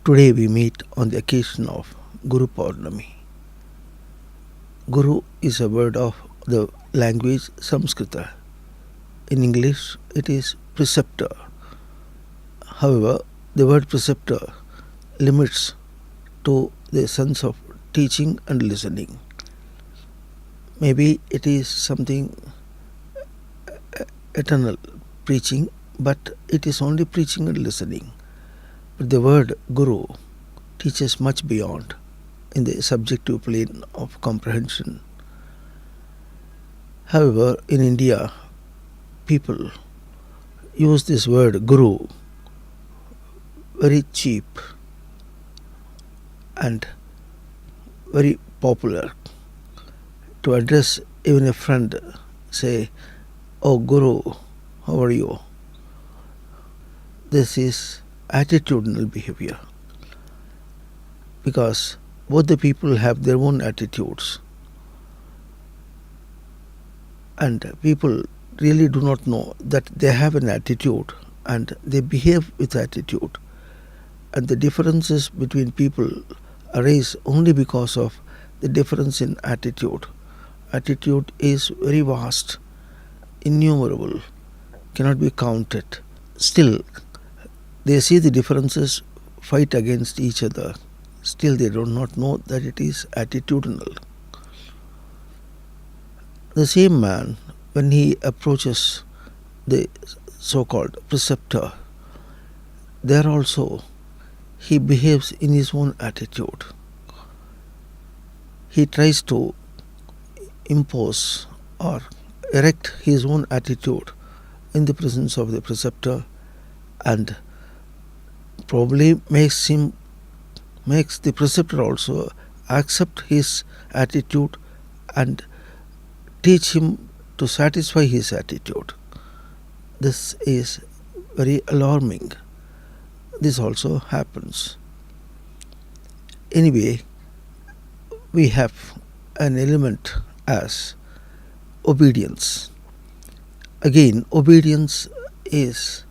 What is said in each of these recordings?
Today we meet on the occasion of GuruPournamii. Guru is a word of the language Samskrita. In English, it is preceptor. However, the word preceptor limits to the sense of teaching and listening. Maybe it is something eternal preaching, but it is only preaching and listening. But the word Guru teaches much beyond in the subjective plane of comprehension. However, in India, people use this word Guru very cheap and very popular to address even a friend, say, "Oh Guru, how are you?" This is attitudinal behavior, because both the people have their own attitudes, and people really do not know that they have an attitude and they behave with attitude, and the differences between people arise only because of the difference in attitude. Attitude is very vast, innumerable, cannot be counted. Still, they see the differences fight against each other. Still, they do not know that it is attitudinal. The same man, when he approaches the so-called preceptor, there also he behaves in his own attitude. He tries to impose or erect his own attitude in the presence of the preceptor, and probably makes the preceptor also accept his attitude and teach him to satisfy his attitude. This is very alarming. This also happens. Anyway, we have an element as obedience. Again, obedience is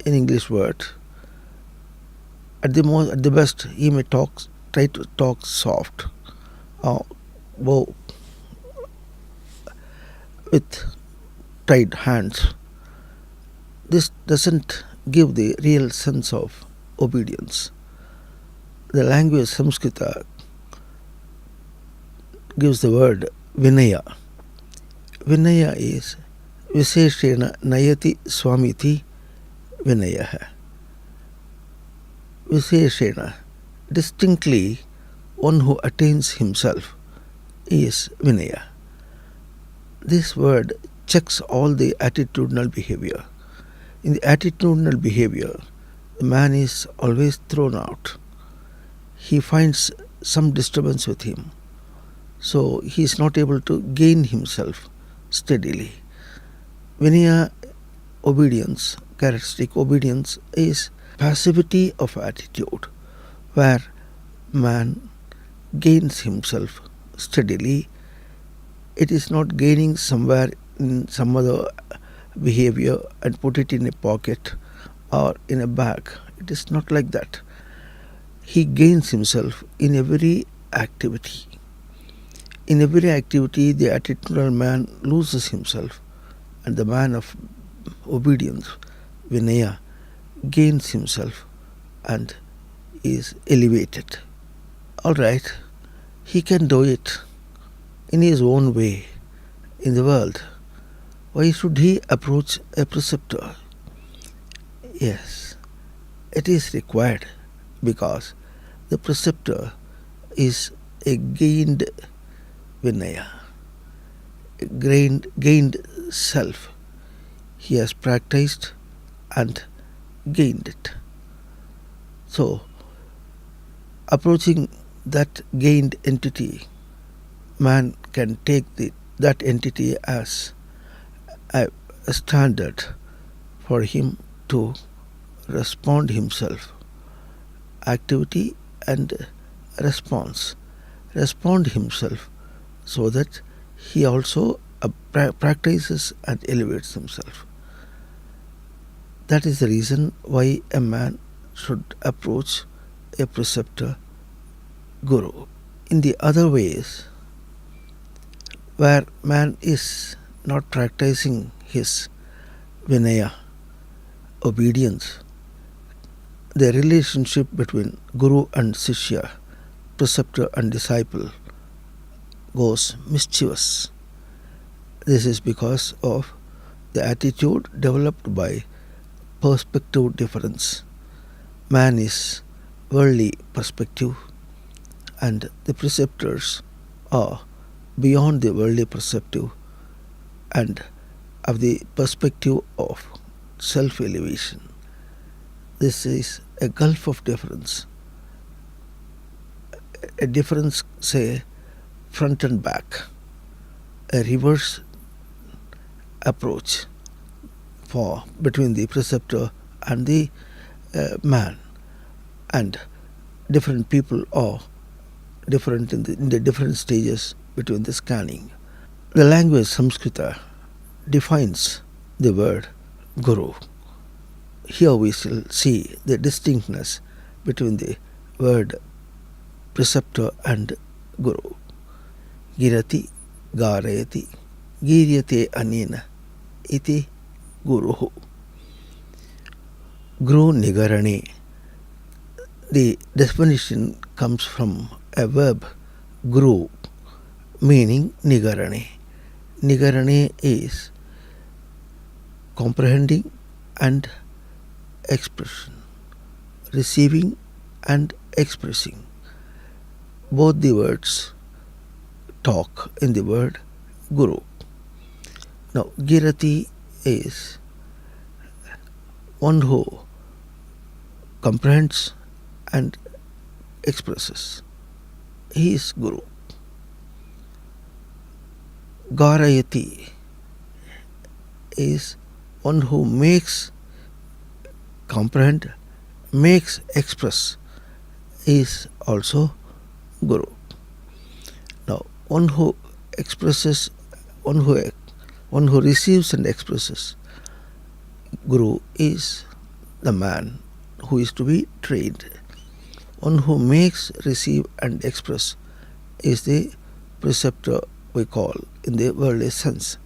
an English word. At the best, he may try to talk soft, bow with tied hands. This doesn't give the real sense of obedience. The language Samskrita gives the word Vinaya. Vinaya is Visheshena Nayati Swamiti Vinaya. Visheshena, distinctly one who attains himself, is Vinaya. This word checks all the attitudinal behavior. In the attitudinal behavior, the man is always thrown out. He finds some disturbance with him, so he is not able to gain himself steadily. Vinaya obedience, characteristic obedience, is passivity of attitude, where man gains himself steadily. It is not gaining somewhere in some other behavior and put it in a pocket or in a bag. It is not like that. He gains himself in every activity. In every activity, the attitudinal man loses himself, and the man of obedience, Vinaya, gains himself and is elevated. All right, he can do it in his own way in the world. Why should he approach a preceptor? Yes, it is required, because the preceptor is a gained Vinaya, a gained self. He has practiced and gained it. So, approaching that gained entity, man can take that entity as a standard for him to respond himself. Activity and response. Respond himself so that he also practices and elevates himself. That is the reason why a man should approach a preceptor guru. In the other ways, where man is not practicing his vinaya, obedience, the relationship between guru and shishya, preceptor and disciple, goes mischievous. This is because of the attitude developed by perspective difference. Man is worldly perspective, and the preceptors are beyond the worldly perspective and of the perspective of self-elevation. This is a gulf of difference, a difference, say, front and back, a reverse approach for between the preceptor and the man, and different people are different in the different stages between the scanning. The language Samskrita defines the word guru. Here we shall see the distinctness between the word preceptor and guru. Girati, garayati, giryate anena, iti guruhu. Guru nigarane. The definition comes from a verb guru, meaning nigarane. Nigarane is comprehending and expression, receiving and expressing. Both the words talk in the word guru. Now, girati is one who comprehends and expresses. He is guru. Garayati is one who makes comprehend, makes express, is also guru. Now, one who expresses, one who receives and expresses, guru is the man who is to be trained. One who makes, receive and express is the preceptor we call in the worldly sense.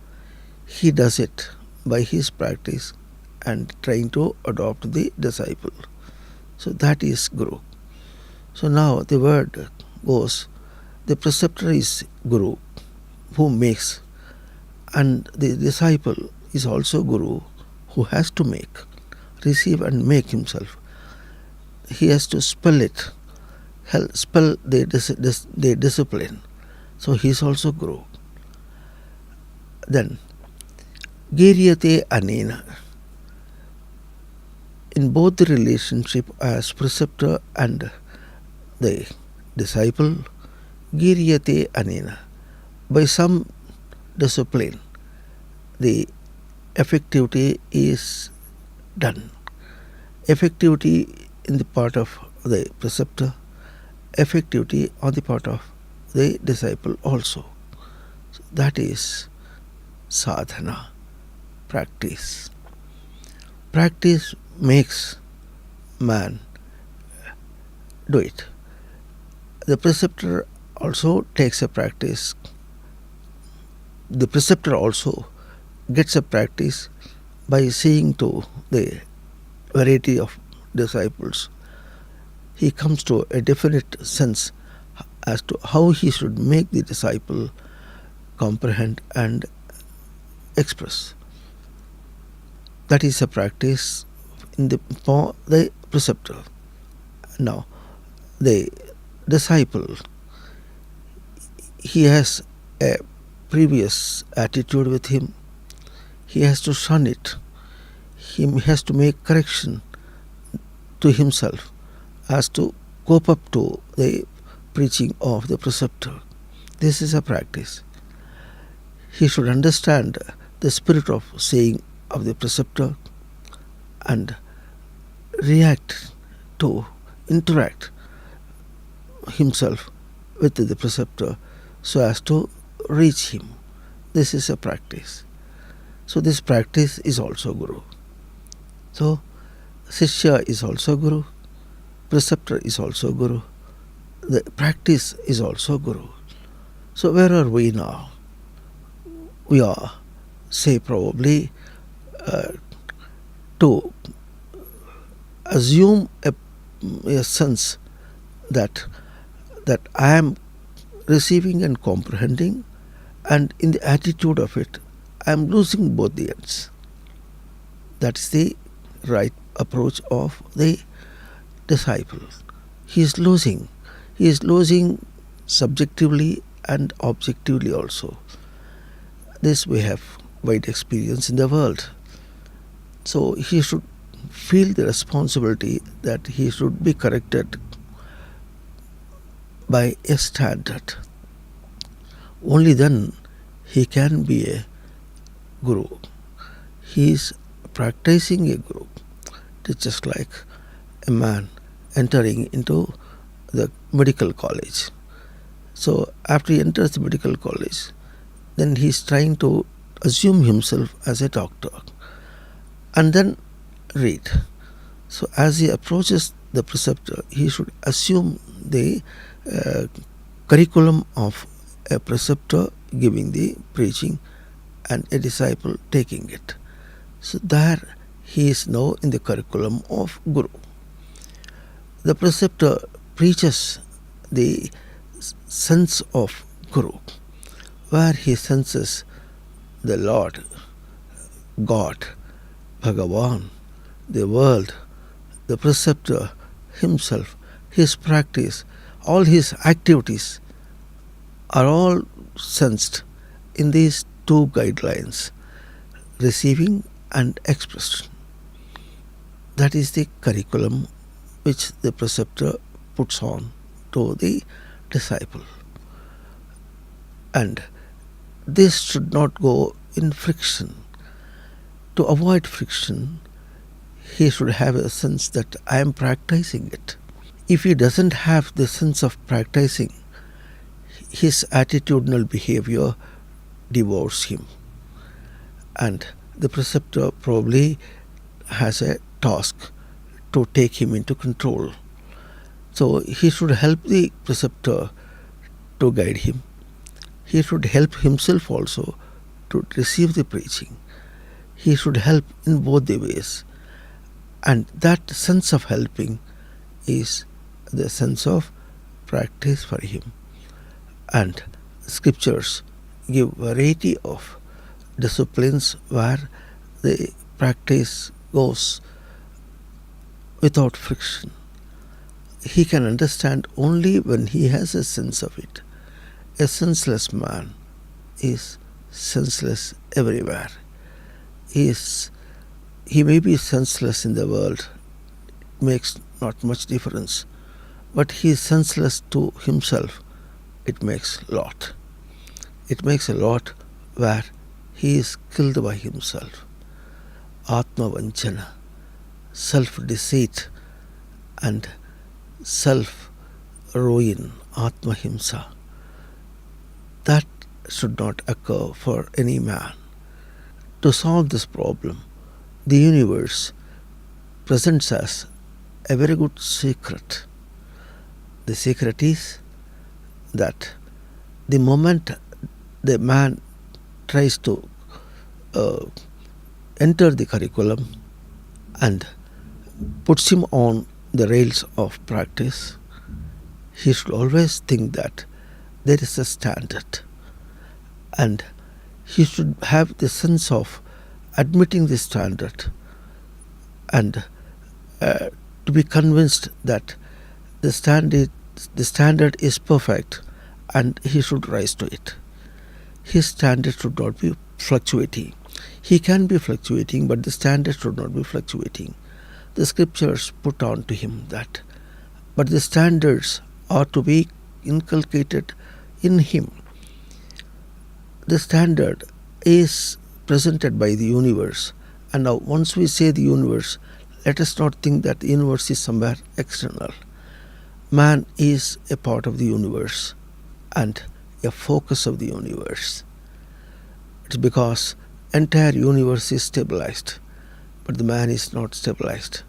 He does it by his practice and trying to adopt the disciple. So that is guru. So now the word goes, the preceptor is guru who makes, and the disciple is also guru who has to make, receive and make himself. He has to spell it, spell the discipline. So he is also guru. Then giryate anena. In both the relationship as preceptor and the disciple, giryate anena. By some discipline, the effectivity is done. Effectivity in the part of the preceptor, effectivity on the part of the disciple also. So that is sadhana, practice. Practice makes man do it. The preceptor also takes a practice. The preceptor also gets a practice by seeing to the variety of disciples. He comes to a definite sense as to how he should make the disciple comprehend and express. That is a practice for the preceptor. Now, the disciple, he has a previous attitude with him. He has to shun it. He has to make correction to himself as to cope up to the preaching of the preceptor. This is a practice. He should understand the spirit of saying of the preceptor and interact himself with the preceptor so as to reach him. This is a practice. So this practice is also guru. So Shishya is also guru. preceptor is also Guru. The practice is also Guru. So where are we now? We are, say, probably to assume a sense that I am receiving and comprehending, and in the attitude of it, I am losing both the ends. That's the right approach of the disciple. He is losing. He is losing subjectively and objectively also. This we have wide experience in the world. So he should feel the responsibility that he should be corrected by a standard. Only then he can be a Guru. He is practicing a Guru. It's just like a man entering into the medical college. So after he enters the medical college, then he is trying to assume himself as a doctor and then read. So as he approaches the preceptor, he should assume the curriculum of a preceptor giving the preaching and a disciple taking it. So there he is now in the curriculum of Guru. The preceptor preaches the sense of Guru, where he senses the Lord, God, Bhagavan, the world, the preceptor himself, his practice, all his activities are all sensed in these two guidelines, receiving and expression. That is the curriculum which the preceptor puts on to the disciple. And this should not go in friction. To avoid friction, he should have a sense that I am practicing it. If he doesn't have the sense of practicing, his attitudinal behavior devours him. And the preceptor probably has a task to take him into control. So he should help the preceptor to guide him. He should help himself also to receive the preaching. He should help in both the ways. And that sense of helping is the sense of practice for him. And scriptures give variety of disciplines where the practice goes without friction. He can understand only when he has a sense of it. A senseless man is senseless everywhere. He may be senseless in the world, makes not much difference, but he is senseless to himself. It makes a lot. It makes a lot where he is killed by himself. Atma Vanchana, self-deceit and self-ruin, Atma Himsa. That should not occur for any man. To solve this problem, the universe presents us a very good secret. The secret is that the moment the man tries to enter the curriculum and puts him on the rails of practice, he should always think that there is a standard, and he should have the sense of admitting the standard and to be convinced that the standard is perfect and he should rise to it. His standard should not be fluctuating. He can be fluctuating, but the standard should not be fluctuating. The scriptures put on to him that, but the standards are to be inculcated in him. The standard is presented by the universe, and now once we say the universe, let us not think that the universe is somewhere external. Man is a part of the universe and a focus of the universe. It's because entire universe is stabilized, but the man is not stabilized.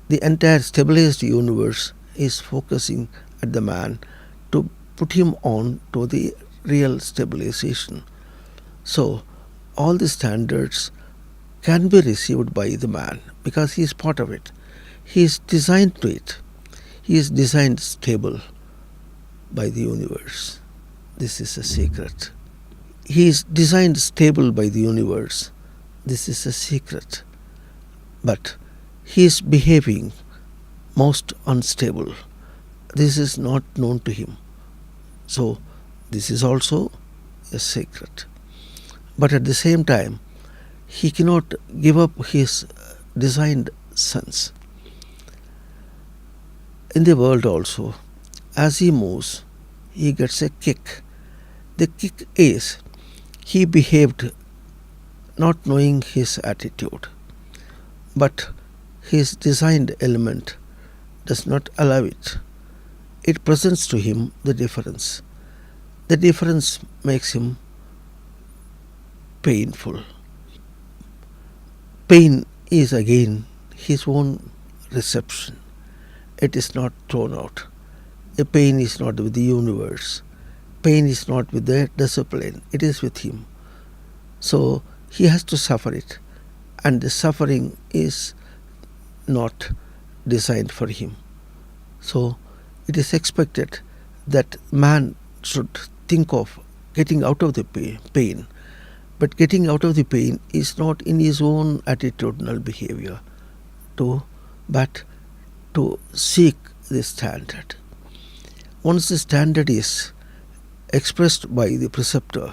The the entire stabilized universe is focusing at the man to put him on to the real stabilization. So all the standards can be received by the man because he is part of it. He is designed to it. He is designed stable by the universe. This is a secret. He is designed stable by the universe. This is a secret. But he is behaving most unstable. This is not known to him. So this is also a secret. But at the same time, he cannot give up his designed sense. In the world also, as he moves, he gets a kick. The kick is he behaved not knowing his attitude, but his designed element does not allow it. It presents to him the difference. The difference makes him painful. Pain is again his own reception. It is not thrown out. A pain is not with the universe. Pain is not with the discipline. It is with him. So he has to suffer it. And the suffering is not designed for him. So it is expected that man should think of getting out of the pain. But getting out of the pain is not in his own attitudinal behavior, but to seek the standard. Once the standard is expressed by the preceptor,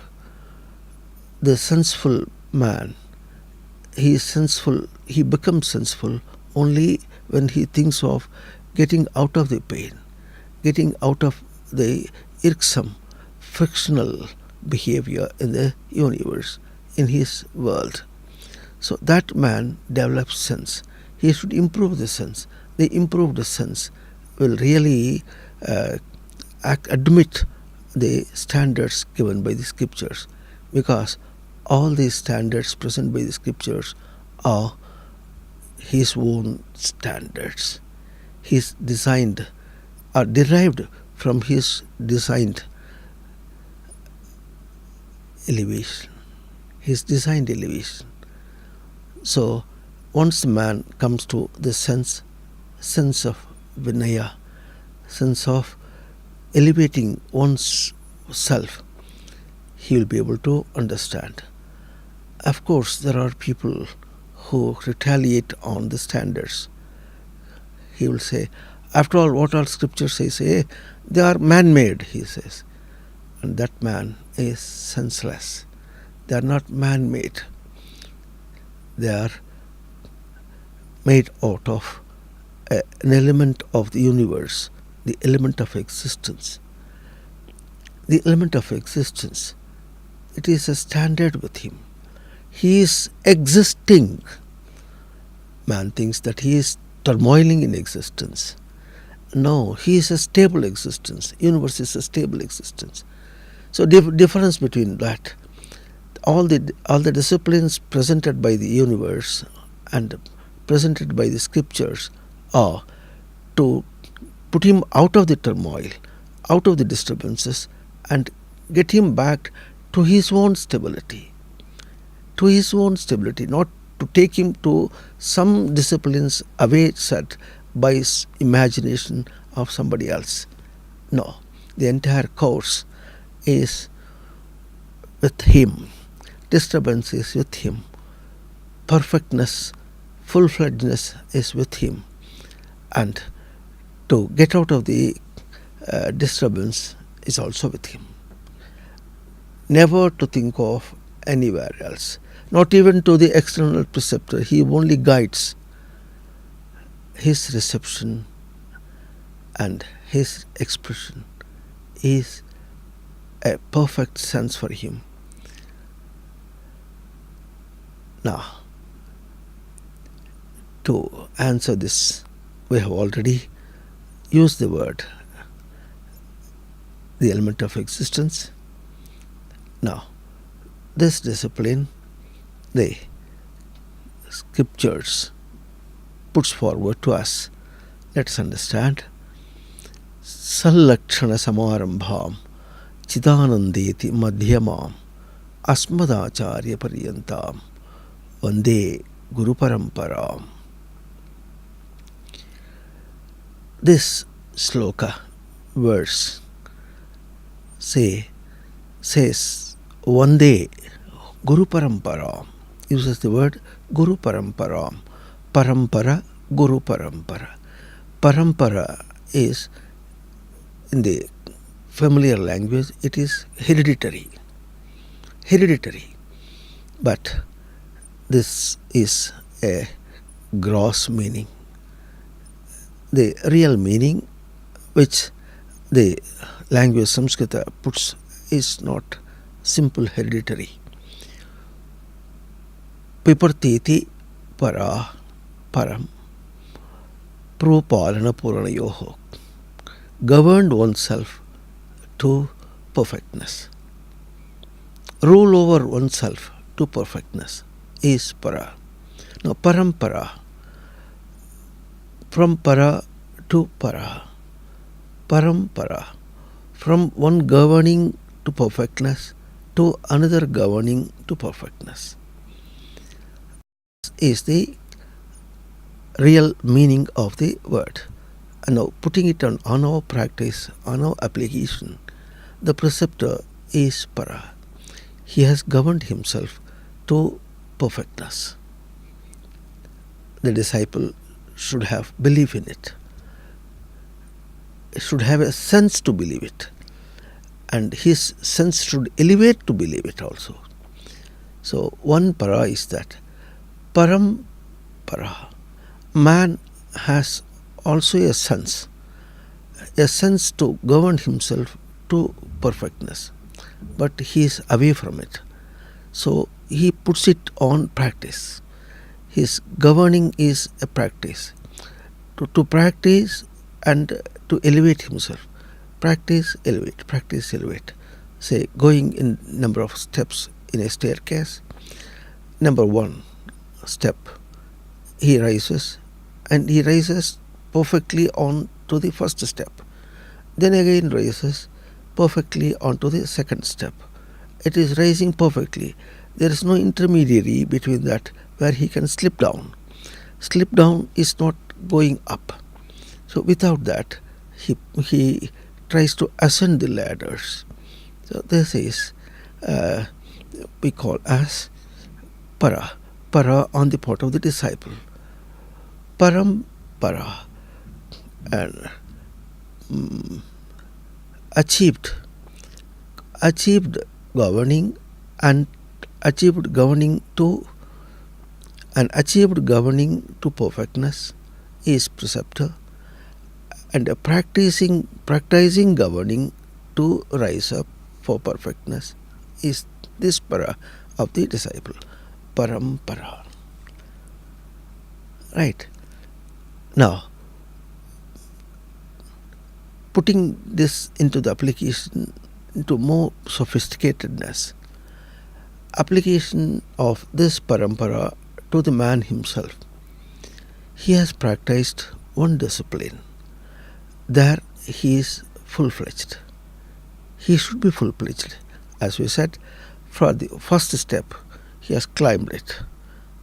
the senseful man, he becomes senseful only when he thinks of getting out of the pain, getting out of the irksome, frictional behavior in the universe, in his world. So that man develops sense. He should improve the sense. The improved sense will really admit the standards given by the scriptures, because all these standards present by the scriptures are his own standards. His designed are derived from his designed elevation, his designed elevation. So once the man comes to the sense of Vinaya, sense of elevating one's self, he will be able to understand. Of course, there are people who retaliate on the standards. He will say, after all, what all scripture says, they are man-made, he says. And that man is senseless. They are not man-made. They are made out of an element of the universe, the element of existence. The element of existence, it is a standard with him. He is existing. Man thinks that he is turmoiling in existence. No, he is a stable existence. Universe is a stable existence. So difference between that, all the disciplines presented by the universe and presented by the scriptures are to put him out of the turmoil, out of the disturbances, and get him back to his own stability. To his own stability, not to take him to some disciplines away set by his imagination of somebody else. No, the entire course is with him. Disturbance is with him. Perfectness, full-fledgedness is with him. And to get out of the disturbance is also with him. Never to think of anywhere else. Not even to the external preceptor. He only guides his reception, and his expression is a perfect sense for him. Now, to answer this, we have already used the word, the element of existence. Now, this discipline, the scriptures puts forward to us. Let us understand. Sallakshana samarambham chidanandeti madhyamam asmadacharya paryantam vande guru paramparam. This sloka verse says Vande Guru Paramparam, uses the word Guru Paramparam. Parampara, Guru Parampara. Parampara is, in the familiar language, it is hereditary. But this is a gross meaning. The real meaning which the language Samskrita puts is not simple hereditary. Pipartiti para param propalana puranayoho, governed oneself to perfectness. Rule over oneself to perfectness is para. Now parampara, from para to para. Parampara, from one governing to perfectness to another governing to perfectness. This is the real meaning of the word. And now putting it on our practice, on our application, the preceptor is para. He has governed himself to perfectness. The disciple should have belief in it. Should have a sense to believe it, and his sense should elevate to believe it also. So one para is that param para. Man has also a sense to govern himself to perfectness, but he is away from it. So he puts it on practice. His governing is a practice. To practice and to elevate himself. Practice, elevate. Say, going in number of steps in a staircase. Number one step, he rises, and he rises perfectly on to the first step. Then again rises perfectly onto the second step. It is rising perfectly. There is no intermediary between that where he can slip down. Slip down is not going up. So without that, he tries to ascend the ladders. So this is we call as para on the part of the disciple. Parampara and achieved governing and achieved governing to perfectness is preceptor, and practicing governing to rise up for perfectness is this para of the disciple. Parampara. Right. Now, putting this into the application, into more sophisticatedness, application of this parampara to the man himself. He has practiced one discipline. There he is full-fledged. He should be full-fledged. As we said, for the first step, he has climbed it.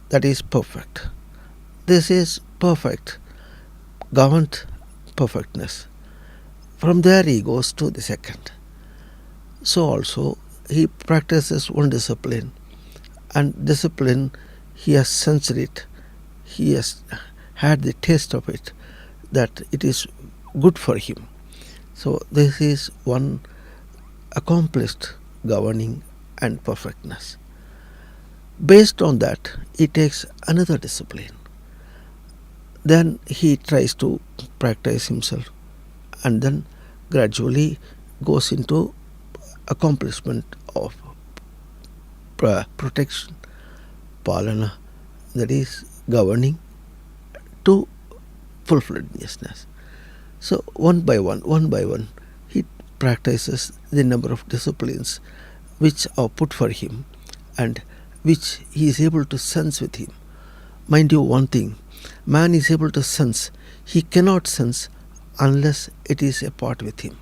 That is perfect. This is perfect, governed perfectness. From there he goes to the second. So also he practices one discipline, and discipline he has sensed it, he has had the taste of it, that it is good for him. So this is one accomplished governing and perfectness. Based on that, he takes another discipline. Then he tries to practice himself, and then gradually goes into accomplishment of protection, palana, that is governing to full-fledgedness. So one by one, he practices the number of disciplines which are put for him and which he is able to sense with him. Mind you, one thing, Man is able to sense. He cannot sense unless it is a part with him.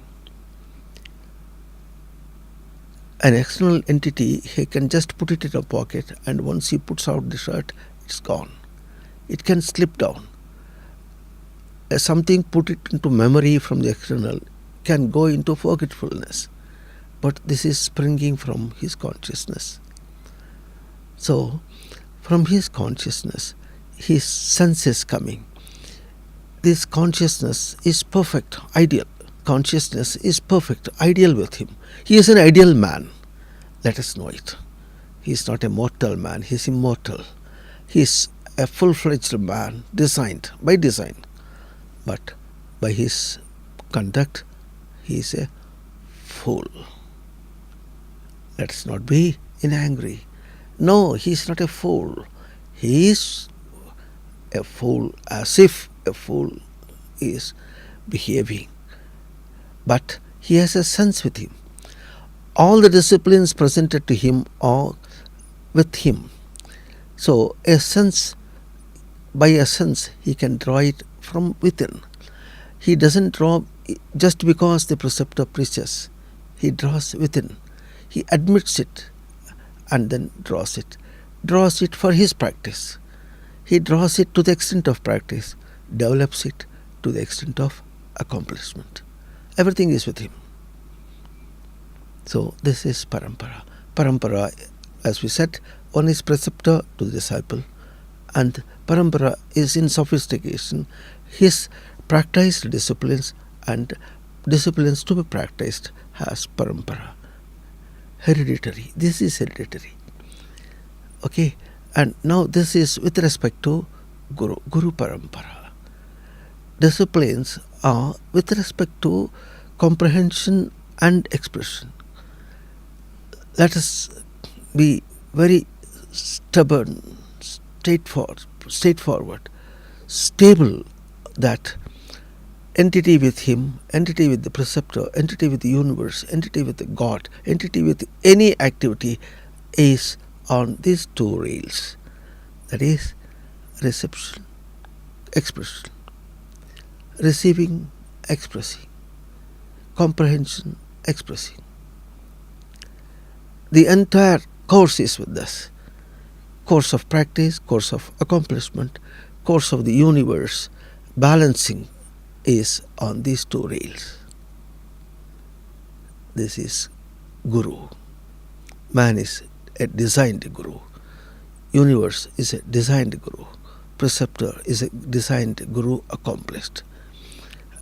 An external entity, he can just put it in a pocket, and once he puts out the shirt, it's gone. It can slip down. Something put it into memory from the external can go into forgetfulness. But this is springing from his consciousness. So, from his consciousness, his sense is coming. This consciousness is perfect, ideal. Consciousness is perfect, ideal with him. He is an ideal man. Let us know it. He is not a mortal man, he is immortal. He is a full-fledged man, designed, by design. But by his conduct, he is a fool. Let us not be angry. No, he is not a fool. He is a fool as if a fool is behaving. But he has a sense with him. All the disciplines presented to him are with him. So by a sense, he can draw it from within. He doesn't draw just because the preceptor preaches. He draws within. He admits it and then draws it. Draws it for his practice. He draws it to the extent of practice, develops it to the extent of accomplishment. Everything is with him. So this is parampara. Parampara, as we said, one is preceptor to the disciple, and parampara is in sophistication his practiced disciplines, and disciplines to be practiced has parampara. Hereditary. This is hereditary. Okay, and now this is with respect to Guru Parampara. Disciplines are with respect to comprehension and expression. Let us be very stubborn, straightforward, stable, that entity with him, entity with the preceptor, entity with the universe, entity with the God, entity with any activity is on these two rails. That is reception, expression, receiving, expressing, comprehension, expressing. The entire course is with us. Course of practice, course of accomplishment, course of the universe, balancing is on these two rails. This is Guru. Man is a designed Guru. Universe is a designed Guru. Preceptor is a designed Guru accomplished.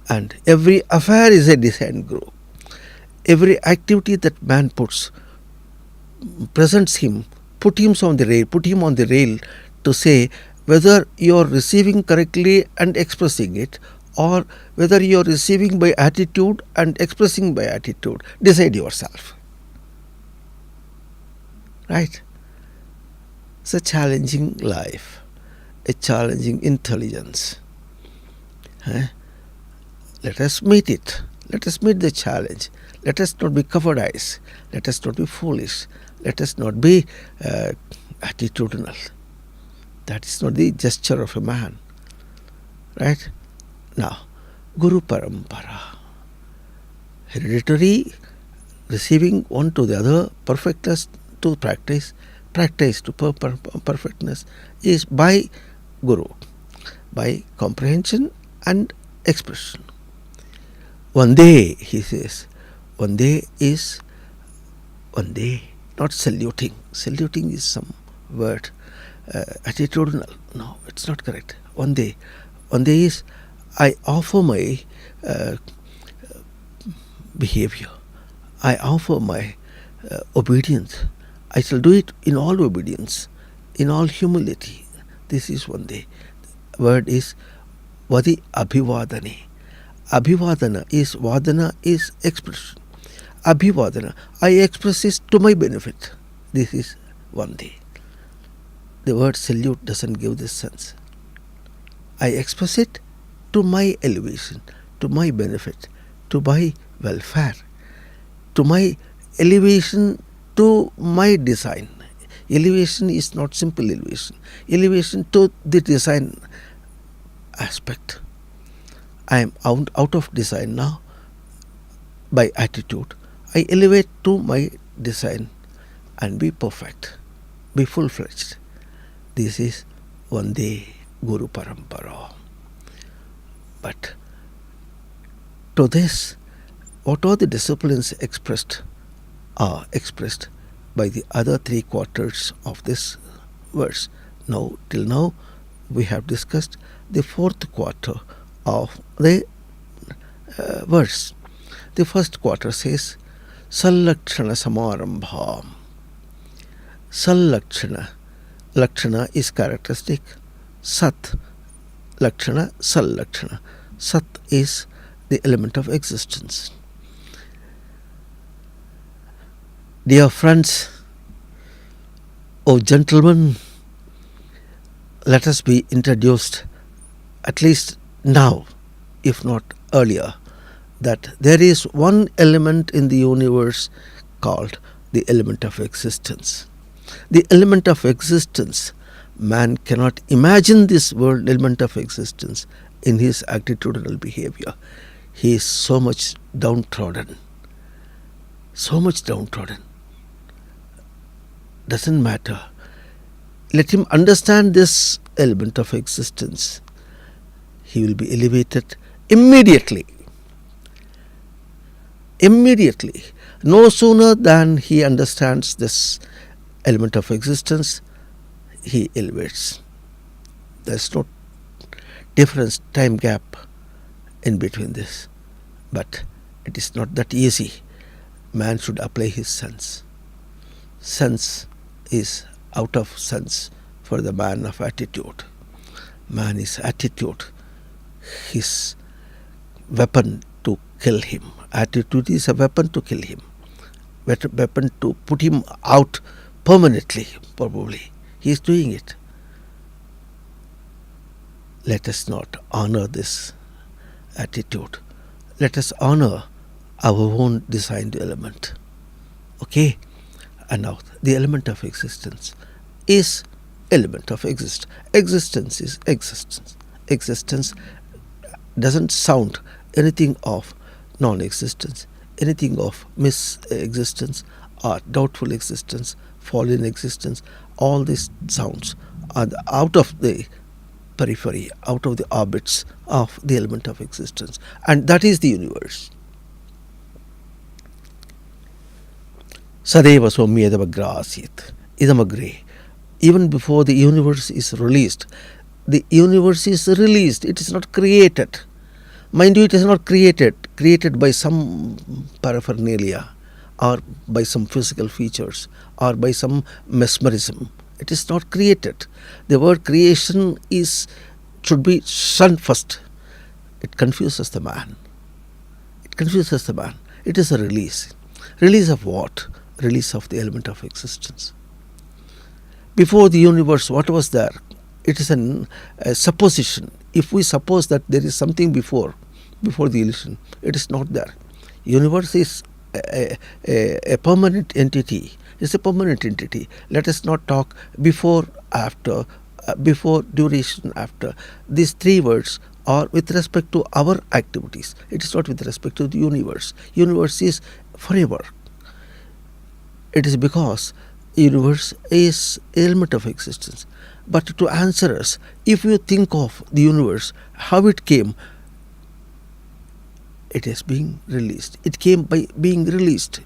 And every affair is a designed Guru. Every activity that man presents him, put him on the rail to say whether you are receiving correctly and expressing it, or whether you are receiving by attitude and expressing by attitude. Decide yourself. Right? It's a challenging life, a challenging intelligence. Let us meet it. Let us meet the challenge. Let us not be cowardice. Let us not be foolish. Let us not be attitudinal. That is not the gesture of a man. Right? Now, Guru Parampara. Hereditary, receiving one to the other, perfectness to practice, practice to perfectness is by Guru, by comprehension and expression. One day, he says, one day is one day, not saluting. Saluting is some word, attitudinal. No, it's not correct. One day is I offer my behavior. I offer my obedience. I shall do it in all obedience, in all humility. This is one day. The word is Vadi Abhivadane. Abhivadana is expression. Abhivadana, I express this to my benefit. This is one day. The word salute doesn't give this sense. I express it to my elevation, to my benefit, to my welfare, to my elevation, to my design. Elevation is not simple elevation. Elevation to the design aspect. I am out of design now by attitude. I elevate to my design and be perfect, be full-fledged. This is Vande Guru Parampara. But to this, what are the disciplines expressed are expressed by the other 3 quarters of this verse. Now, till now, we have discussed the 4th quarter of the verse. The first quarter says, Sallakshana Samarambha. Sallakshana. Lakshana is characteristic. Sat. Lakshana, Sallakshana. Sat is the element of existence. Dear friends, oh gentlemen, let us be introduced, at least now, if not earlier, that there is one element in the universe called the element of existence. The element of existence, man cannot imagine this world element of existence in his attitudinal behavior. He is so much downtrodden. So much downtrodden. Doesn't matter. Let him understand this element of existence. He will be elevated immediately. Immediately. No sooner than he understands this element of existence, he elevates. There's no difference, time gap in between this. But it is not that easy. Man should apply his sense. Sense is out of sense for the man of attitude. Man is attitude, his weapon to kill him. Attitude is a weapon to kill him, weapon to put him out permanently, probably. He is doing it. Let us not honor this attitude. Let us honor our own designed element. Okay? And now, the element of existence is element of existence. Existence is existence. Existence doesn't sound anything of non-existence, anything of mis-existence or doubtful existence, fallen existence. All these sounds are out of the periphery, out of the orbits of the element of existence. And that is the universe. Sadeva Somyedavagra Asit. Idamagre. Even before the universe is released, the universe is released. It is not created. Mind you, it is not created by some paraphernalia or by some physical features or by some mesmerism. It is not created. The word creation should be shunned first. It confuses the man. It confuses the man. It is a release. Release of what? Release of the element of existence. Before the universe, what was there? It is a supposition. If we suppose that there is something before the illusion, it is not there. Universe is a permanent entity. It's a permanent entity. Let us not talk before, after, before, duration, after. These 3 words are with respect to our activities. It is not with respect to the universe. Universe is forever. It is because universe is element of existence. But to answer us, if you think of the universe, how it came, it is being released. It came by being released.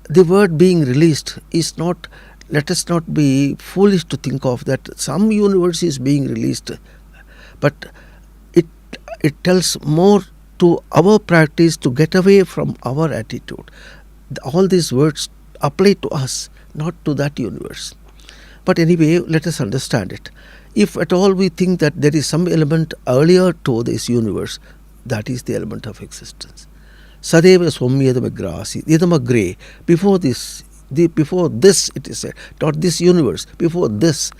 The word being released is not, let us not be foolish to think of that some universe is being released, but it tells more to our practice to get away from our attitude. All these words apply to us, not to that universe. But anyway, let us understand it. If at all we think that there is some element earlier to this universe, that is the element of existence. Sadeva Somyedamagrasi, Idamagre, before this it is said, not this universe, before this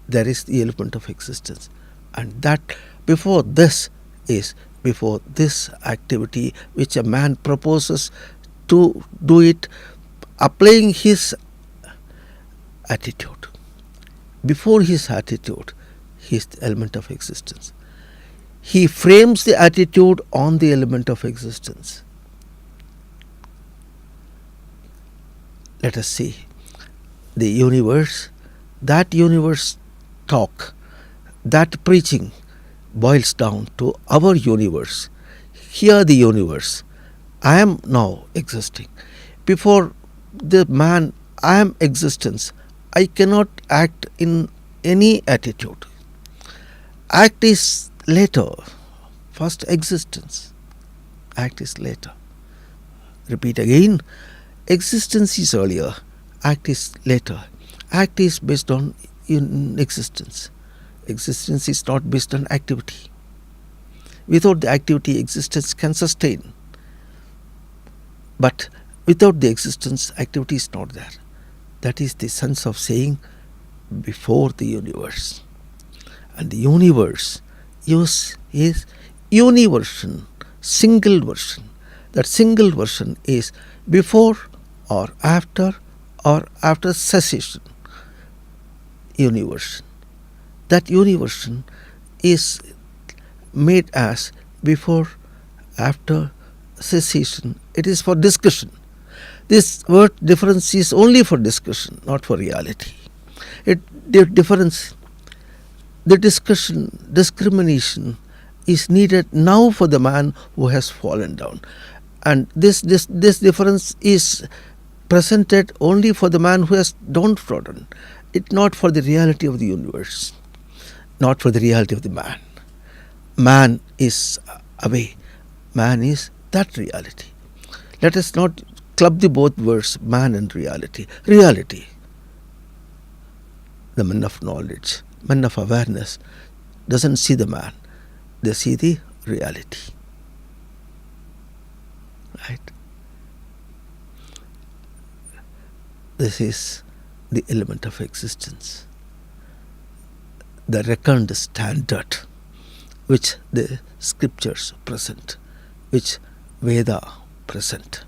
there is the element of existence. And that before this is before this activity which a man proposes to do it, applying his attitude. Before his attitude, he is the element of existence. he frames the attitude on the element of existence. Let us see. The universe, that universe talk, that preaching boils down to our universe. Here the universe. I am now existing. Before the man, I am existence. I cannot act in any attitude. Act is later. First existence. Act is later. Repeat again. Existence is earlier. Act is later. Act is based on existence. Existence is not based on activity. Without the activity, existence can sustain. But without the existence, activity is not there. That is the sense of saying before the universe. And the universe is universion, single version. That single version is before or after cessation. Universion. That universion is made as before, after, cessation. It is for discussion. This word difference is only for discussion, not for reality. The difference, the discussion, discrimination is needed now for the man who has fallen down. And this difference is presented only for the man who has downtrodden. It not for the reality of the universe, not for the reality of the man. Man is away. Man is that reality. Let us not club the both words, man and reality. Reality. The men of knowledge, men of awareness, doesn't see the man. They see the reality. Right? This is the element of existence. The reckoned standard which the scriptures present, which Veda present.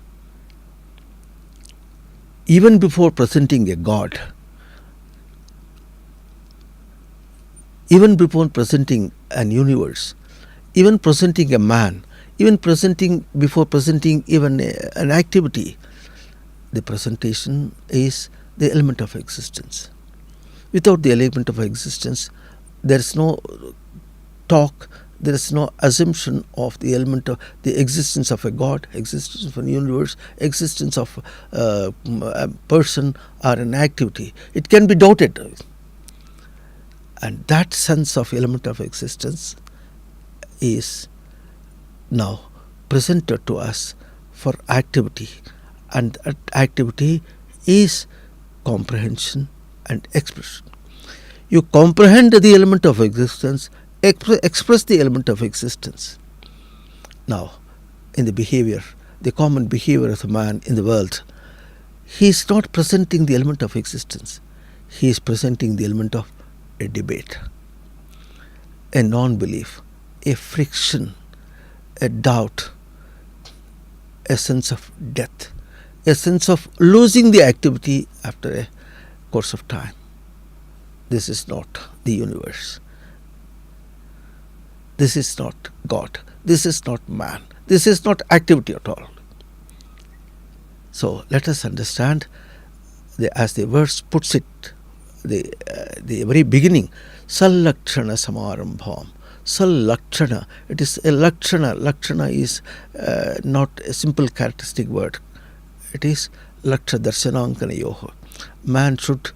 Even before presenting a God, even before presenting an universe, even presenting a man, even before presenting even an activity, the presentation is the element of existence. Without the element of existence, there is no talk, there is no assumption of the element of the existence of a God, existence of a universe, existence of a person or an activity. It can be doubted. And that sense of element of existence is now presented to us for activity, and that activity is comprehension and expression. You comprehend the element of existence, express the element of existence. Now, in the behavior, the common behavior of a man in the world, he is not presenting the element of existence. He is presenting the element of a debate, a non-belief, a friction, a doubt, a sense of death, a sense of losing the activity after a course of time. This is not the universe. This is not God. This is not man. This is not activity at all. So let us understand, as the verse puts it, the very beginning, Sal-Lakshana Samarambham. Sal-Lakshana. It is a Lakshana. Lakshana is not a simple characteristic word. It is Laksha Darsanankana Yoho. Man should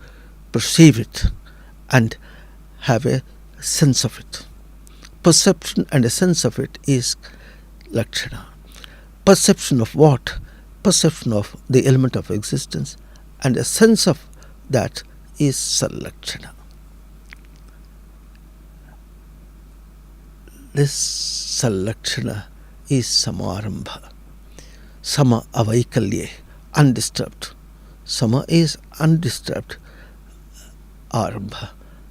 perceive it and have a sense of it. Perception and a sense of it is Lakshana. Perception of what? Perception of the element of existence, and a sense of that is Sal-Lakshana. This Sal-Lakshana is Samarambha. Sama Avaikalye, undisturbed. Sama is undisturbed. Arambha,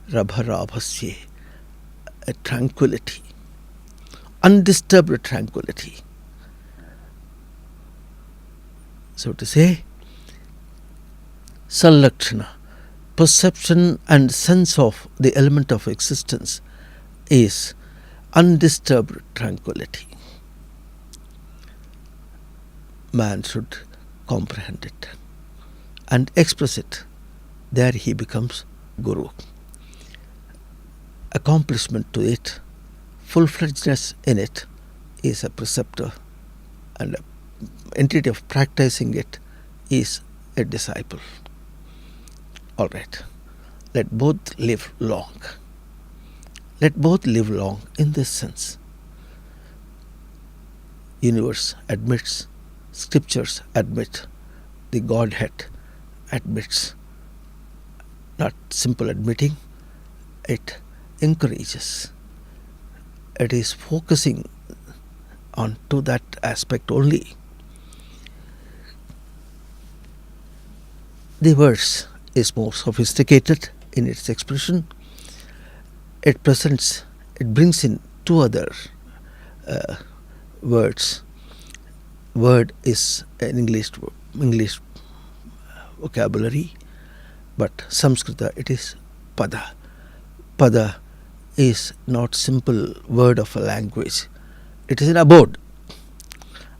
Rabharabhasye, a tranquility. Undisturbed tranquility. So to say, Sal-Lakshana, perception and sense of the element of existence is undisturbed tranquility. Man should comprehend it and express it. There he becomes Guru. Accomplishment to it, full-fledgedness in it, is a preceptor, and an entity of practicing it is a disciple. All right, let both live long. Let both live long in this sense. Universe admits, scriptures admit, the Godhead admits. Not simple admitting, it encourages. It is focusing on to that aspect only. The verse is more sophisticated in its expression. It brings in two other words. Word is an English vocabulary, but Samskrita it is pada. Pada is not simple word of a language. It is an abode.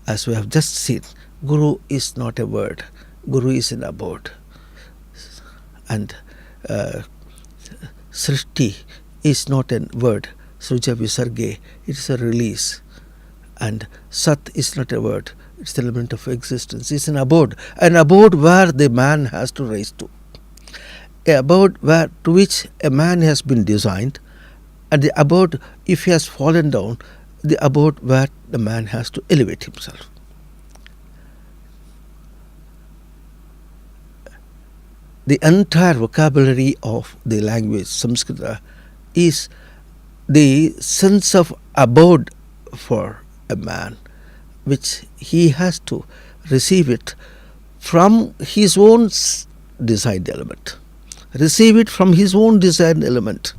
As we have just seen, Guru is not a word. Guru is an abode. And Srishti is not a word. Sruja Visarge, it is a release. And Sat is not a word. It's the element of existence. It's an abode where the man has to rise to. A abode to which a man has been designed, and the abode, if he has fallen down, the abode where the man has to elevate himself. The entire vocabulary of the language Samskrita is the sense of abode for a man, which he has to receive it from his own designed element. Receive it from his own designed element.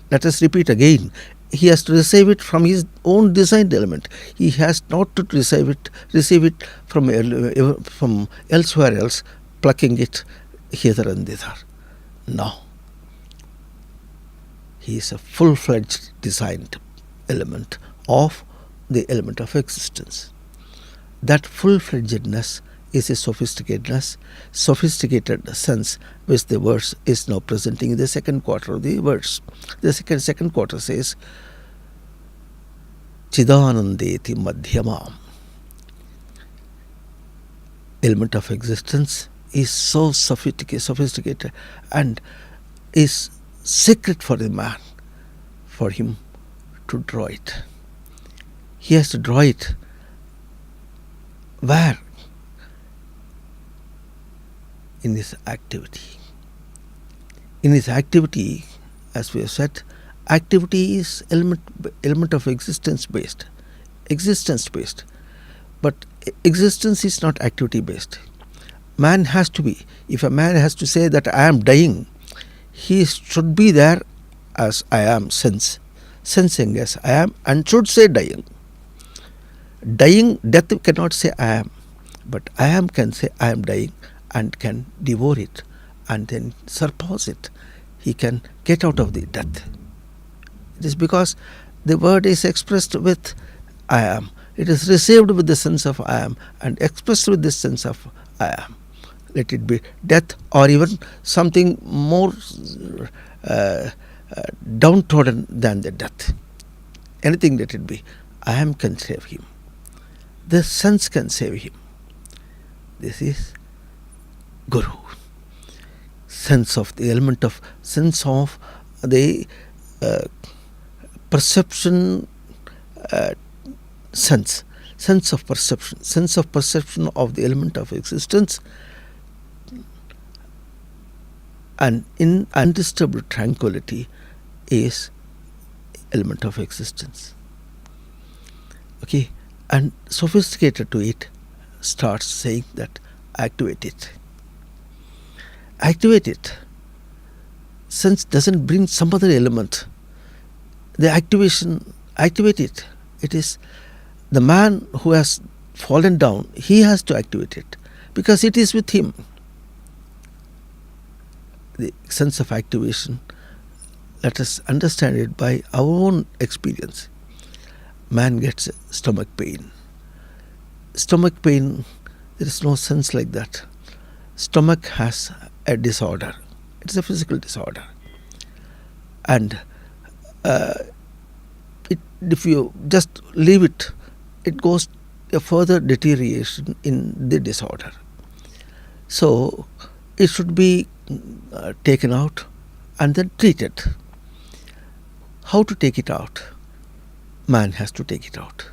Let us repeat again. He has to receive it from his own designed element. He has not to receive it from elsewhere else, plucking it hither and thither. No. He is a full-fledged designed element of the element of existence. That full-fledgedness is a sophisticated sense which the verse is now presenting in the second quarter of the verse. The second quarter says, Chidanandeti madhyamam. Element of existence is so sophisticated and is secret for the man, for him to draw it. He has to draw it where? In his activity. In his activity, as we have said, activity is element of existence based. But existence is not activity based. Man has to be. If a man has to say that I am dying, he should be there as I am, sensing as I am, and should say dying. Death cannot say I am, but I am can say I am dying and can devour it and then surpass it. He can get out of the death. It is because the word is expressed with I am. It is received with the sense of I am and expressed with the sense of I am. Let it be death or even something more downtrodden than the death. Anything that it be, I am can save him. The sense can save him. This is Guru. Sense of the perception, sense of perception of the element of existence, and in undisturbed tranquility is element of existence. Okay, and sophisticated to it starts saying that activate it. Sense doesn't bring some other element. The activate it. It is the man who has fallen down, he has to activate it because it is with him. The sense of activation, let us understand it by our own experience. man gets stomach pain. Stomach pain, there is no sense like that. Stomach has a disorder. It's a physical disorder. And if you just leave it, it goes a further deterioration in the disorder. So it should be taken out and then treated. How to take it out? Man has to take it out.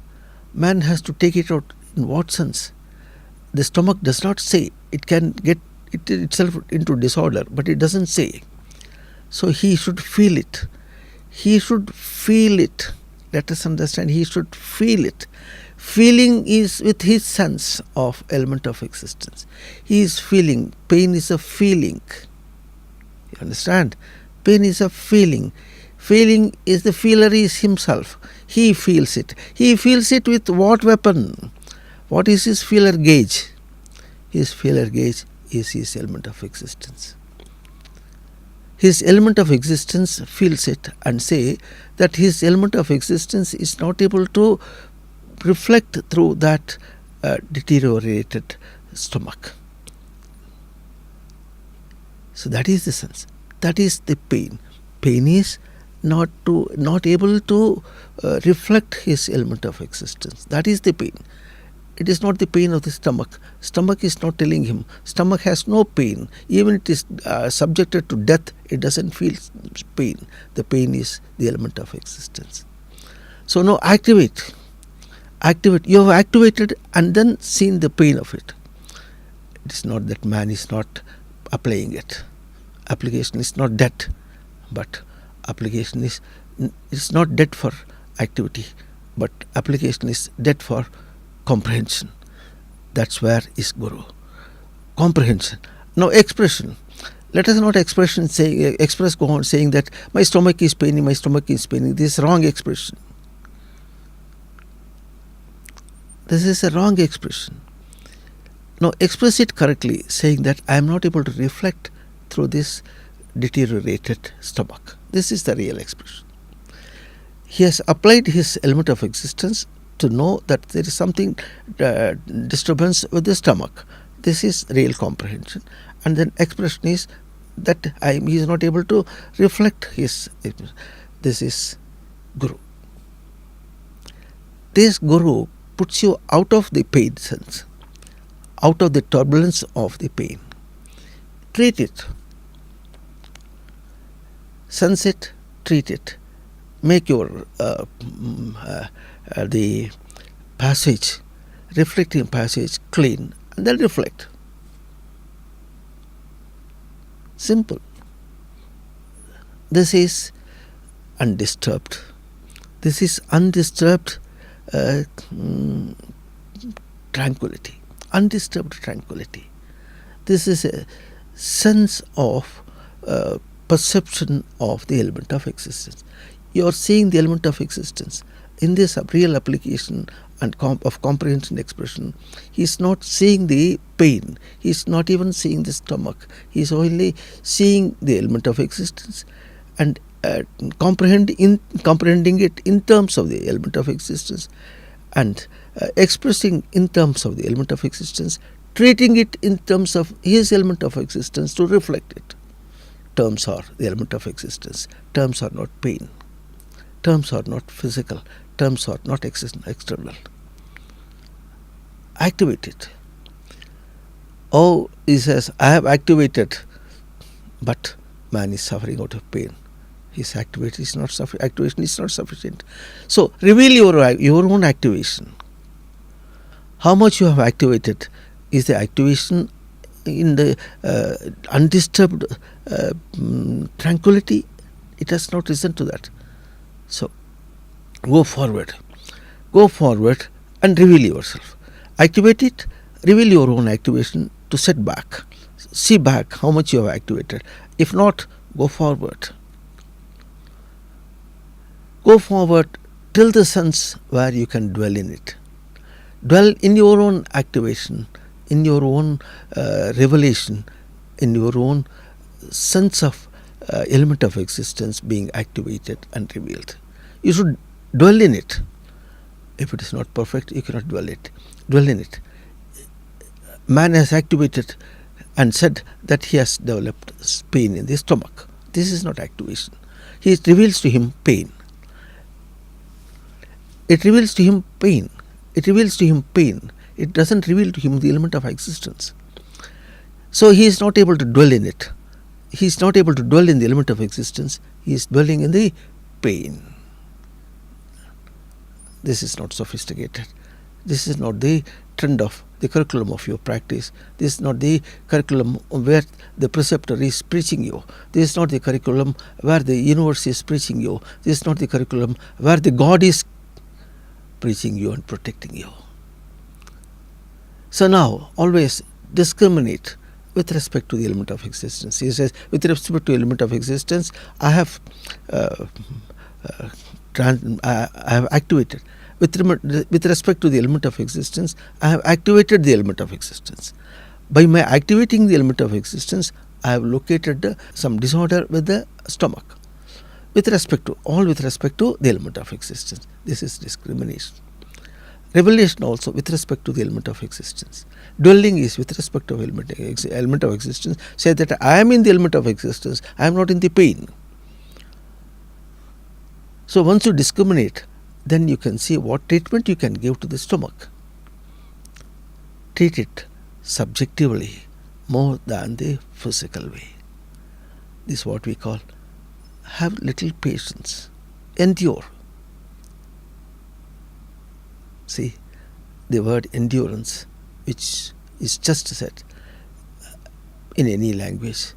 Man has to take it out in what sense? The stomach does not say. It can get itself into disorder, but it doesn't say. So he should feel it. He should feel it. Let us understand, he should feel it. Feeling is with his sense of element of existence. He is feeling. Pain is a feeling. You understand? Pain is a feeling. Feeling is the feeler is himself. He feels it. He feels it with what weapon? What is his feeler gauge? His feeler gauge is his element of existence. His element of existence feels it and say that his element of existence is not able to reflect through that deteriorated stomach. So that is the sense. That is the pain. Pain is not able to reflect his element of existence. That is the pain. It is not the pain of the stomach. Stomach is not telling him. Stomach has no pain. Even it is subjected to death, it doesn't feel pain. The pain is the element of existence. So now activate. You have activated and then seen the pain of it. It is not that man is not applying it. Application is not dead, but application is not dead for activity, but application is dead for comprehension. That's where is Guru. Comprehension. Now expression. Let us not express go on saying that my stomach is paining, my stomach is paining. This is wrong expression. This is a wrong expression. Now express it correctly, saying that I am not able to reflect through this deteriorated stomach. This is the real expression. He has applied his element of existence to know that there is something disturbance with the stomach. This is real comprehension. And then expression is that he is not able to reflect his. This is Guru. This Guru puts you out of the pain sense, out of the turbulence of the pain. Treat it. Sense it, treat it. Make your the passage, reflecting passage clean, and then reflect. Simple. This is undisturbed. This is undisturbed tranquility. Undisturbed tranquility. This is a sense of perception of the element of existence. You are seeing the element of existence. In this real application and of comprehension expression, he is not seeing the pain. He is not even seeing the stomach. He is only seeing the element of existence and comprehending it in terms of the element of existence and expressing in terms of the element of existence, treating it in terms of his element of existence to reflect it. Terms are the element of existence. Terms are not pain. Terms are not physical. Terms are not external. Activate it. Oh, he says, I have activated, but man is suffering out of pain. His activation is not sufficient. So reveal your own activation. How much you have activated? Is the activation in the undisturbed tranquility? It has not risen to that. So go forward and reveal yourself. Activate it, reveal your own activation to set back. See back how much you have activated. If not, go forward. Go forward till the sense where you can dwell in it. Dwell in your own activation, in your own revelation, in your own sense of element of existence being activated and revealed. You should dwell in it. If it is not perfect, you cannot dwell in it. Man has activated and said that he has developed pain in the stomach. This is not activation. He reveals to him pain. It reveals to him pain. It reveals to him pain. It doesn't reveal to him the element of existence. So he is not able to dwell in it. He is not able to dwell in the element of existence. He is dwelling in the pain. This is not sophisticated. This is not the trend of the curriculum of your practice. This is not the curriculum where the preceptor is preaching you. This is not the curriculum where the universe is preaching you. This is not the curriculum where the God is preaching you and protecting you. So now, always discriminate with respect to the element of existence. He says, with respect to the element of existence, I have activated. With respect to the element of existence, I have activated the element of existence. By my activating the element of existence, I have located some disorder with the stomach. With respect to the element of existence. This is discrimination. Revelation also with respect to the element of existence. Dwelling is with respect to element of existence. Say that I am in the element of existence, I am not in the pain. So once you discriminate, then you can see what treatment you can give to the stomach. Treat it subjectively more than the physical way. This is what we call have little patience, endure. See, the word endurance, which is just said in any language.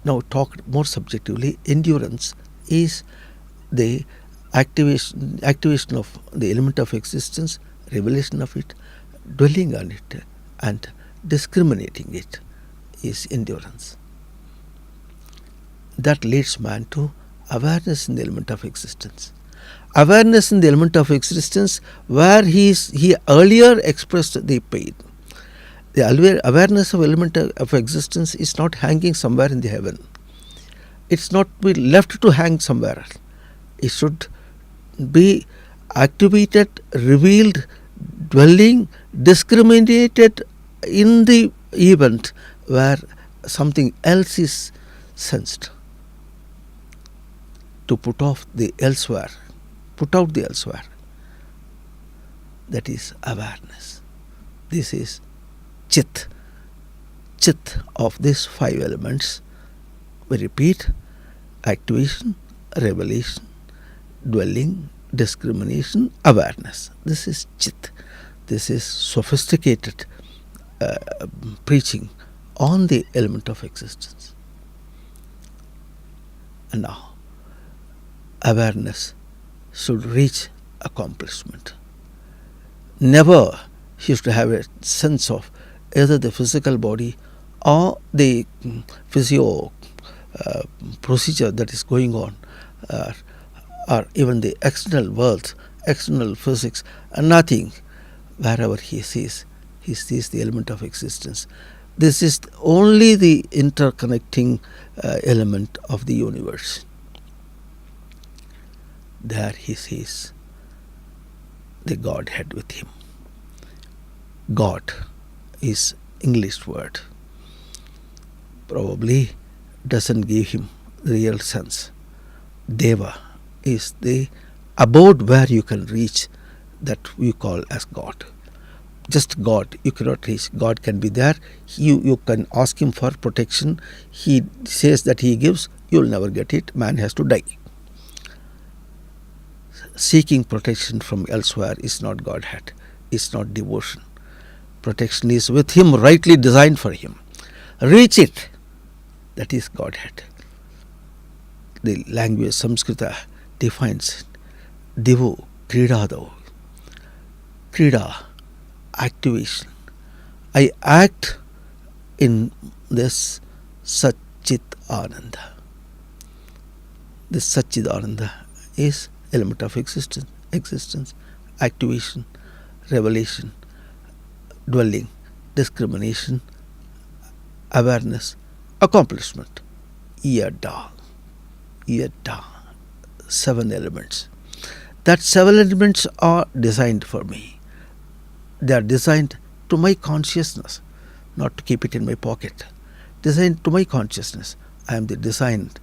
Now talk more subjectively. Endurance is the activation of the element of existence, revelation of it, dwelling on it, and discriminating it is endurance. That leads man to awareness in the element of existence. Awareness in the element of existence where he earlier expressed the pain. The awareness of element of existence is not hanging somewhere in the heaven. It's not be left to hang somewhere. It should be activated, revealed, dwelling, discriminated in the event where something else is sensed. To put out the elsewhere. That is awareness. This is Chit of these 5 elements. We repeat: activation, revelation, dwelling, discrimination, awareness. This is Chit. This is sophisticated preaching on the element of existence. And now, awareness should reach accomplishment. Never he should have a sense of either the physical body or the physio procedure that is going on, or even the external world, external physics, and nothing. Wherever he sees the element of existence. This is only the interconnecting element of the universe. There he sees the Godhead with him. God is English word. Probably doesn't give him real sense. Deva is the abode where you can reach, that we call as God. Just God you cannot reach. God can be there. You can ask him for protection. He says that he gives. You will never get it. Man has to die. Seeking protection from elsewhere is not Godhead. It's not devotion. Protection is with him, rightly designed for him. Reach it. That is Godhead. The language Samskrita defines Divu Kridadavu. Krida, activation. I act in this Sat-Cit-Ananda. This Sat-Cit-Ananda is element of existence, activation, revelation, dwelling, discrimination, awareness, accomplishment. Yada. 7 elements. That 7 elements are designed for me. They are designed to my consciousness, not to keep it in my pocket. Designed to my consciousness. I am the designed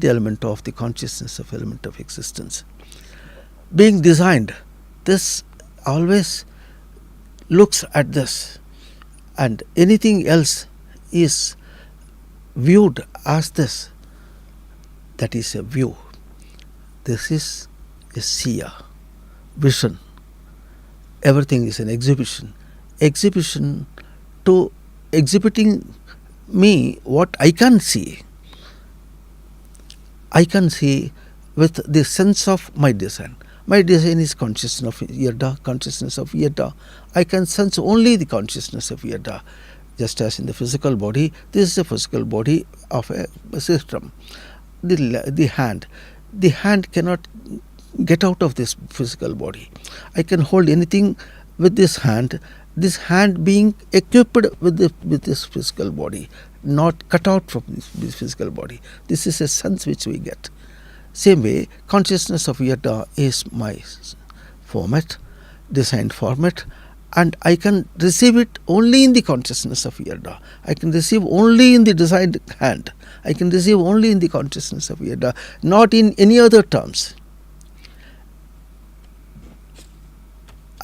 element of the consciousness of element of existence. Being designed, this always looks at this, and anything else is viewed as this. That is a view. This is a seer, vision. Everything is an exhibition. Exhibition to exhibiting me what I can see. I can see with the sense of my design. My design is consciousness of Yada, consciousness of Yada. I can sense only the consciousness of Yada. Just as in the physical body, this is a physical body of a system. The hand cannot get out of this physical body. I can hold anything with this hand being equipped with this physical body, not cut out from this physical body. This is a sense which we get. Same way, consciousness of Yada is my format, designed format, and I can receive it only in the consciousness of Yada. I can receive only in the designed hand. I can receive only in the consciousness of Yada, not in any other terms.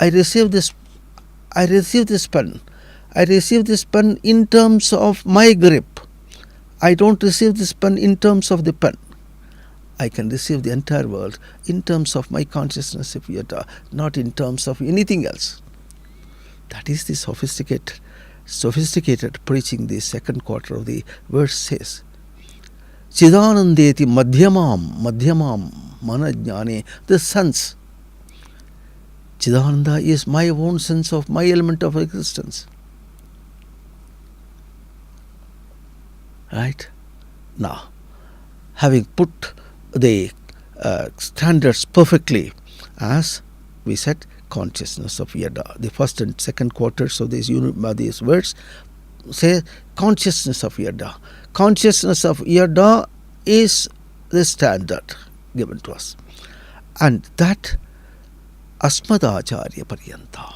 I receive this pen. I receive this pen in terms of my grip. I don't receive this pen in terms of the pen. I can receive the entire world in terms of my consciousness of Yada, not in terms of anything else. That is the sophisticated preaching. The second quarter of the verse says, Chidanandeti madhyamam manajnane, the sense. Chidananda is my own sense of my element of existence. Right? Now, having put the standards perfectly, as we said, consciousness of Yada. The first and second quarters of these words say consciousness of Yada. Consciousness of Yada is the standard given to us. And that Asmadacharya Paryanta,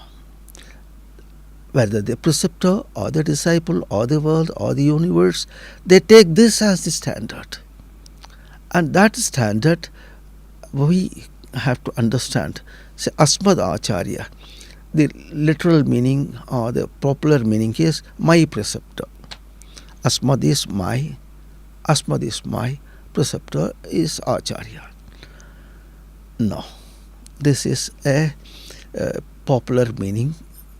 whether the preceptor or the disciple or the world or the universe, they take this as the standard. And that standard we have to understand. Say Asmad Acharya, the literal meaning or the popular meaning is my preceptor. Asmad is my, preceptor is Acharya. No, this is a popular meaning,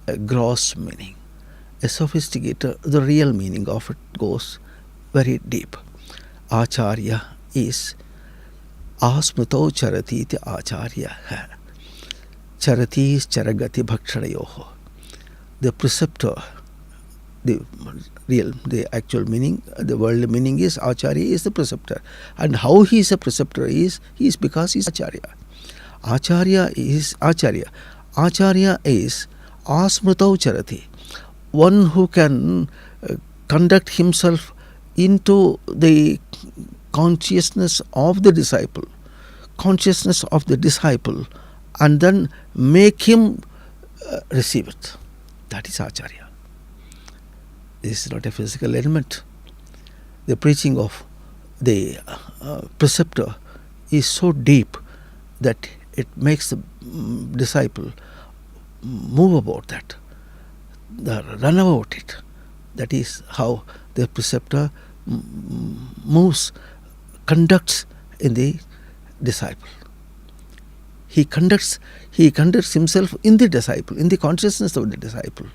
a gross meaning. A sophisticated, the real meaning of it goes very deep. Acharya is Asmito Charati iti Acharya. Charati is Charagati Bhakshanayoho. The preceptor, the actual meaning, the worldly meaning is Acharya is the preceptor. And how he is a preceptor is because he is Acharya. Acharya is Acharya. Acharya is Asmrito Charati, one who can conduct himself into the consciousness of the disciple, and then make him receive it. That is Acharya. This is not a physical element. The preaching of the preceptor is so deep that it makes the disciple move about that, run about it. That is how the preceptor conducts in the disciple. He conducts himself in the disciple, in the consciousness of the disciple,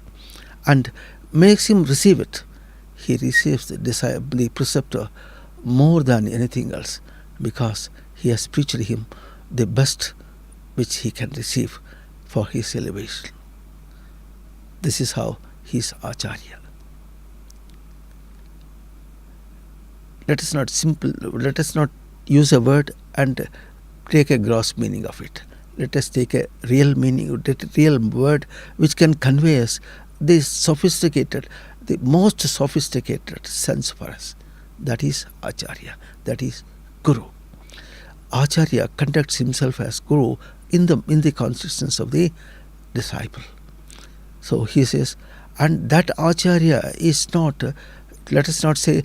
and makes him receive it. He receives the preceptor more than anything else, because he has preached him the best which he can receive for his elevation. This is how he is Acharya. Let us not use a word and take a gross meaning of it. Let us take a real meaning, a real word which can convey us the most sophisticated sense for us. That is Acharya. That is Guru. Acharya conducts himself as Guru in the consciousness of the disciple. So he says, and that Acharya is not, let us not say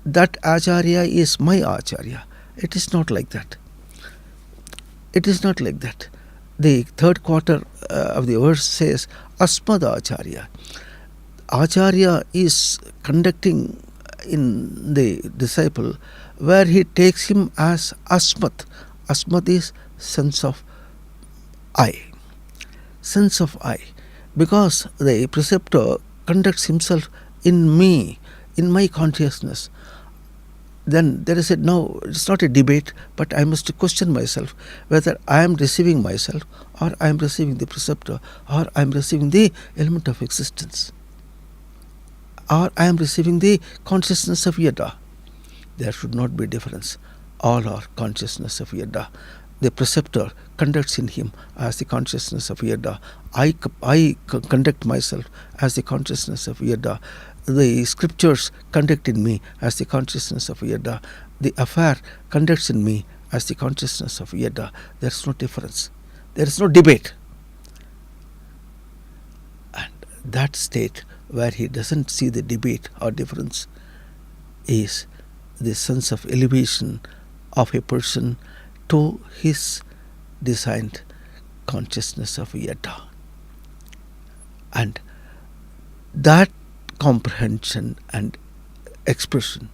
that Acharya is my Acharya. It is not like that. It is not like that. The third quarter of the verse says, Asmad Acharya. Acharya is conducting in the disciple where he takes him as Asmat. Asmat is sense of I. Sense of I. Because the preceptor conducts himself in me, in my consciousness, then there is no, it's not a debate, but I must question myself whether I am receiving myself, or I am receiving the preceptor, or I am receiving the element of existence, or I am receiving the consciousness of Yada. There should not be a difference. All are consciousness of Yada. The preceptor conducts in him as the consciousness of Yada. I conduct myself as the consciousness of Yada. The scriptures conduct in me as the consciousness of Yada. The affair conducts in me as the consciousness of Yada. There is no difference. There is no debate. And that state where he doesn't see the debate or difference is the sense of elevation of a person to his designed consciousness of Yada. And that comprehension and expression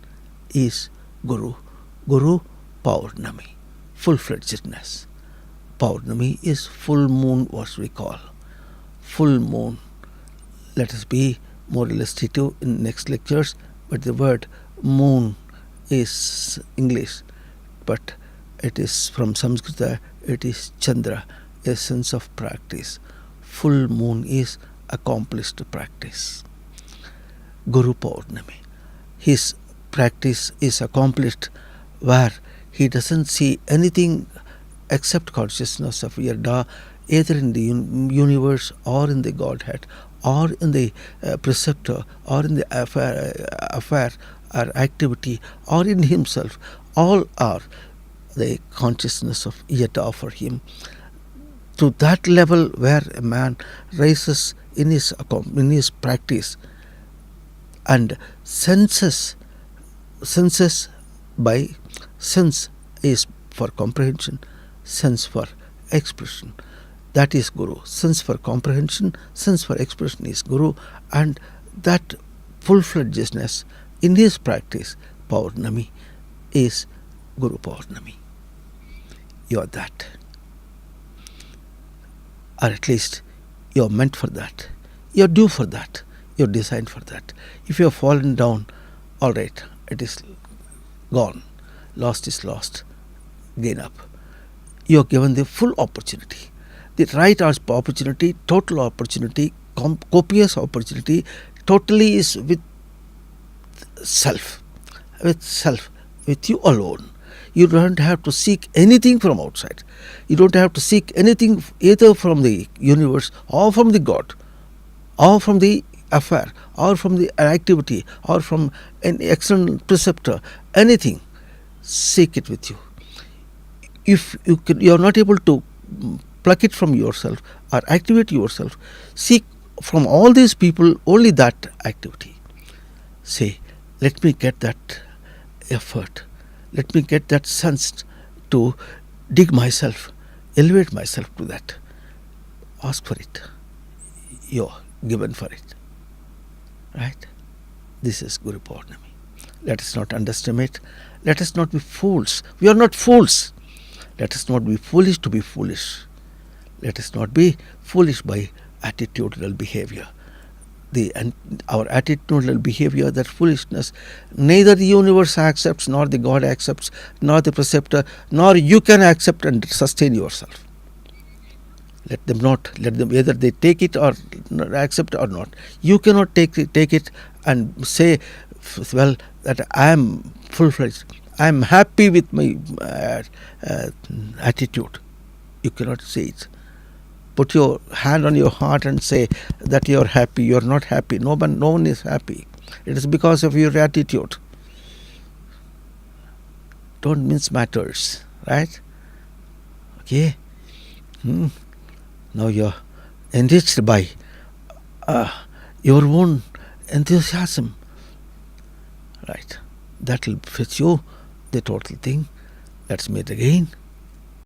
is GuruPournamii, full-fledgedness. Pournamii is full moon, what we call. Full moon. Let us be more illustrative in next lectures, but the word moon is English, but it is from Sanskrit, it is Chandra, a sense of practice. Full moon is accomplished practice. GuruPournamii, his practice is accomplished where he doesn't see anything except consciousness of Yada, either in the universe or in the Godhead or in the preceptor or in the affair or activity or in himself. All are the consciousness of Yada for him. To that level where a man rises in his practice and senses by sense is for comprehension, sense for expression. That is Guru. Sense for comprehension, sense for expression is Guru, and that full-fledgedness in his practice, Pournamii, is GuruPournamii. You are that. Or at least you are meant for that. You are due for that. You are designed for that. If you have fallen down, all right, it is gone. Lost is lost. Gain up. You are given the full opportunity. The right opportunity, total opportunity, copious opportunity, totally is with self, with you alone. You don't have to seek anything from outside. You don't have to seek anything either from the universe or from the God or from the affair or from the activity or from an external preceptor, anything. Seek it with you. If you are not able to pluck it from yourself or activate yourself, seek from all these people only that activity. Say, let me get that effort. Let me get that sense to dig myself, elevate myself to that. Ask for it. You are given for it. Right? This is GuruPournamii. Let us not underestimate. Let us not be fools. We are not fools. Let us not be foolish to be foolish. Let us not be foolish by attitudinal behavior. Our attitudinal behavior, that foolishness, neither the universe accepts, nor the God accepts, nor the preceptor, nor you can accept and sustain yourself. Let them either they take it or accept or not. You cannot take it and say, well, that I am full-fledged. I am happy with my attitude. You cannot say it. Put your hand on your heart and say that you are happy. You are not happy. No one is happy. It is because of your attitude. Don't mince matters, right? Okay. Now you're enriched by your own enthusiasm. Right. That will fetch you the total thing. Let's meet again.